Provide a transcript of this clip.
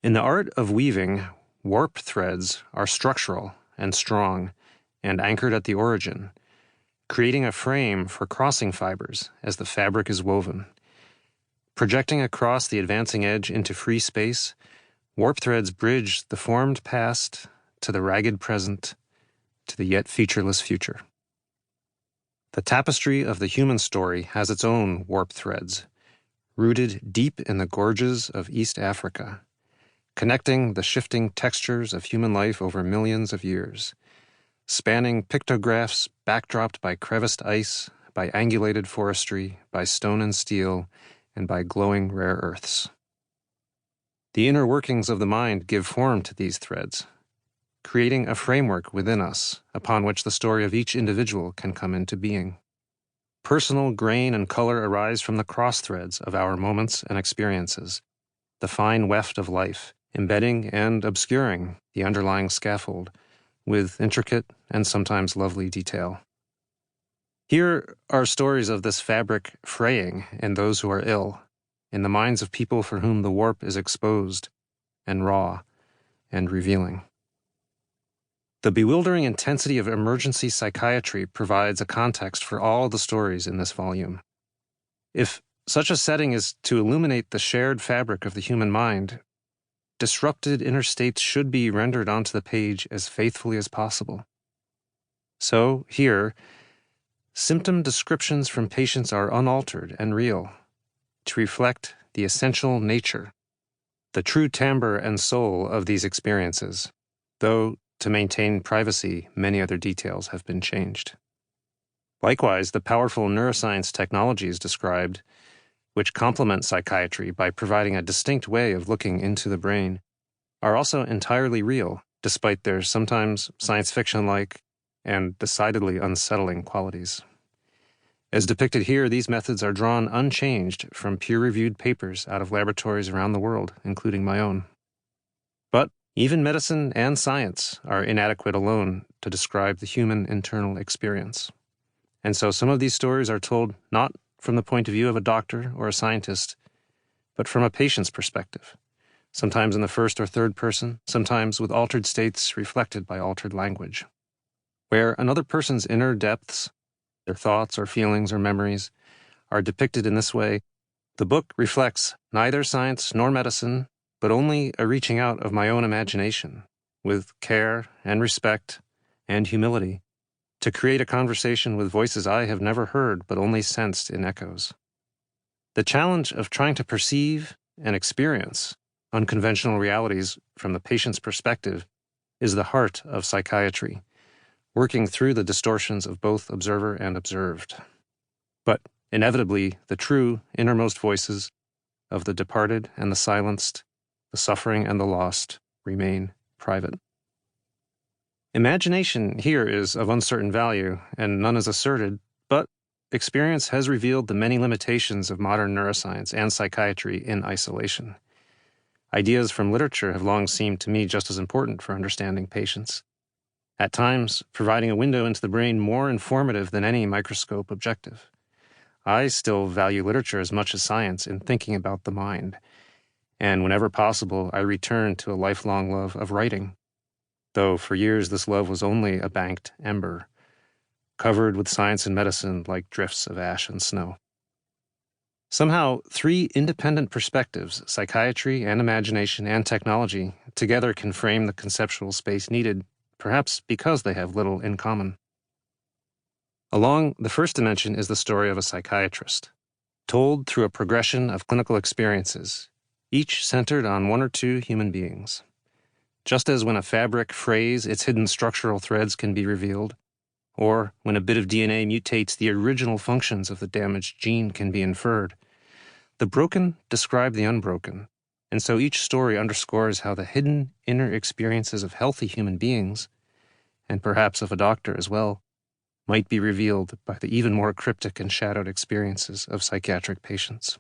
In the art of weaving, warp threads are structural and strong and anchored at the origin, creating a frame for crossing fibers as the fabric is woven. Projecting across the advancing edge into free space, warp threads bridge the formed past to the ragged present, to the yet featureless future. The tapestry of the human story has its own warp threads, rooted deep in the gorges of East Africa, connecting the shifting textures of human life over millions of years, spanning pictographs backdropped by creviced ice, by angulated forestry, by stone and steel, and by glowing rare earths. The inner workings of the mind give form to these threads, creating a framework within us upon which the story of each individual can come into being. Personal grain and color arise from the cross threads of our moments and experiences, the fine weft of life, embedding and obscuring the underlying scaffold with intricate and sometimes lovely detail. Here are stories of this fabric fraying in those who are ill, in the minds of people for whom the warp is exposed and raw and revealing. The bewildering intensity of emergency psychiatry provides a context for all the stories in this volume. If such a setting is to illuminate the shared fabric of the human mind, disrupted inner states should be rendered onto the page as faithfully as possible. So, here, symptom descriptions from patients are unaltered and real, to reflect the essential nature, the true timbre and soul of these experiences, though to maintain privacy, many other details have been changed. Likewise, the powerful neuroscience technologies described, which complement psychiatry by providing a distinct way of looking into the brain, are also entirely real, despite their sometimes science fiction-like and decidedly unsettling qualities. As depicted here, these methods are drawn unchanged from peer-reviewed papers out of laboratories around the world, including my own. But even medicine and science are inadequate alone to describe the human internal experience. And so some of these stories are told not from the point of view of a doctor or a scientist, but from a patient's perspective, sometimes in the first or third person, sometimes with altered states reflected by altered language, where another person's inner depths, their thoughts or feelings or memories, are depicted in this way. The book reflects neither science nor medicine, but only a reaching out of my own imagination, with care and respect and humility, to create a conversation with voices I have never heard but only sensed in echoes. The challenge of trying to perceive and experience unconventional realities from the patient's perspective is the heart of psychiatry, working through the distortions of both observer and observed. But inevitably, the true innermost voices of the departed and the silenced, the suffering and the lost, remain private. Imagination here is of uncertain value, and none is asserted, but experience has revealed the many limitations of modern neuroscience and psychiatry in isolation. Ideas from literature have long seemed to me just as important for understanding patients, at times providing a window into the brain more informative than any microscope objective. I still value literature as much as science in thinking about the mind, and whenever possible, I return to a lifelong love of writing, though for years this love was only a banked ember, covered with science and medicine like drifts of ash and snow. Somehow, three independent perspectives, psychiatry and imagination and technology, together can frame the conceptual space needed, perhaps because they have little in common. Along the first dimension is the story of a psychiatrist, told through a progression of clinical experiences, each centered on one or two human beings. Just as when a fabric frays, its hidden structural threads can be revealed, or when a bit of DNA mutates, the original functions of the damaged gene can be inferred. The broken describe the unbroken, and so each story underscores how the hidden inner experiences of healthy human beings, and perhaps of a doctor as well, might be revealed by the even more cryptic and shadowed experiences of psychiatric patients.